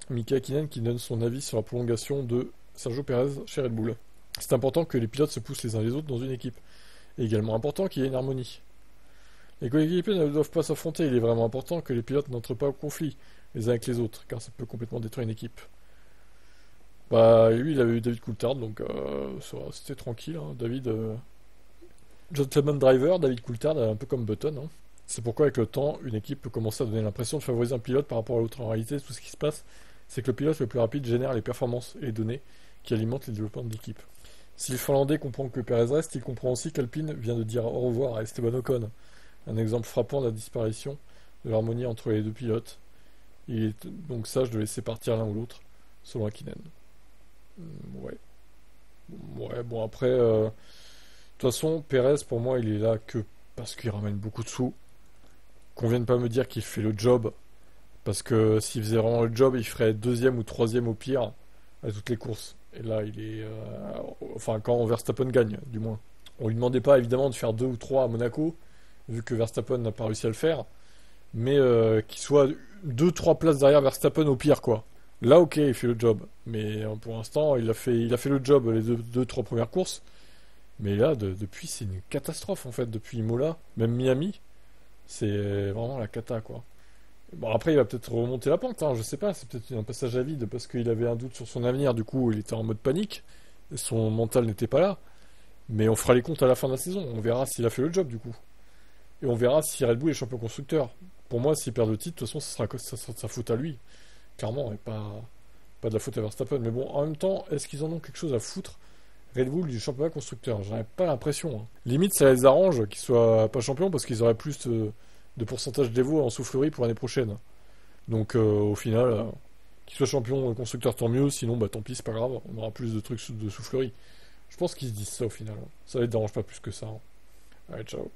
Mika Hakkinen qui donne son avis sur la prolongation de Sergio Pérez chez Red Bull. C'est important que les pilotes se poussent les uns les autres dans une équipe. Et également important qu'il y ait une harmonie. Les coéquipiers ne doivent pas s'affronter, il est vraiment important que les pilotes n'entrent pas au conflit les uns avec les autres, car ça peut complètement détruire une équipe. Bah, lui, il avait eu David Coulthard, donc c'était tranquille. Hein. David, gentleman driver, David Coulthard, un peu comme Button. Hein. C'est pourquoi, avec le temps, une équipe peut commencer à donner l'impression de favoriser un pilote par rapport à l'autre. En réalité, tout ce qui se passe, c'est que le pilote le plus rapide génère les performances et les données qui alimentent les développements de l'équipe. Si le Finlandais comprend que Perez reste, il comprend aussi qu'Alpine vient de dire au revoir à Esteban Ocon. Un exemple frappant de la disparition de l'harmonie entre les deux pilotes. Il est donc sage de laisser partir l'un ou l'autre, selon Hakkinen. Ouais. Ouais, bon après, de toute façon, Perez, pour moi, il est là que parce qu'il ramène beaucoup de sous. Qu'on vienne pas me dire qu'il fait le job, parce que s'il faisait vraiment le job, il ferait deuxième ou troisième au pire à toutes les courses. Et là, il est... enfin, quand Verstappen gagne, du moins. On lui demandait pas, évidemment, de faire 2 ou 3 à Monaco, vu que Verstappen n'a pas réussi à le faire, mais qu'il soit 2-3 places derrière Verstappen au pire, quoi. Là, ok, il fait le job. Mais pour l'instant, il a fait le job les 2-3 premières courses. Mais là, depuis, c'est une catastrophe, en fait. Depuis Imola, même Miami, c'est vraiment la cata, quoi. Bon, après, il va peut-être remonter la pente, hein, je sais pas. C'est peut-être un passage à vide parce qu'il avait un doute sur son avenir. Du coup, il était en mode panique. Son mental n'était pas là. Mais on fera les comptes à la fin de la saison. On verra s'il a fait le job, du coup. Et on verra si Red Bull est champion constructeur. Pour moi, s'il perd le titre, de toute façon, ça sera de sa faute à lui. Clairement, et pas de la faute à Verstappen. Mais bon, en même temps, est-ce qu'ils en ont quelque chose à foutre, Red Bull, du championnat constructeur? J'en ai pas l'impression. Hein. Limite, ça les arrange qu'ils soient pas champions parce qu'ils auraient plus de pourcentage d'évo en soufflerie pour l'année prochaine. Donc, au final, qu'ils soient champions constructeurs, tant mieux. Sinon, bah tant pis, c'est pas grave. On aura plus de trucs de soufflerie. Je pense qu'ils se disent ça au final. Hein. Ça les dérange pas plus que ça. Hein. Allez, ciao.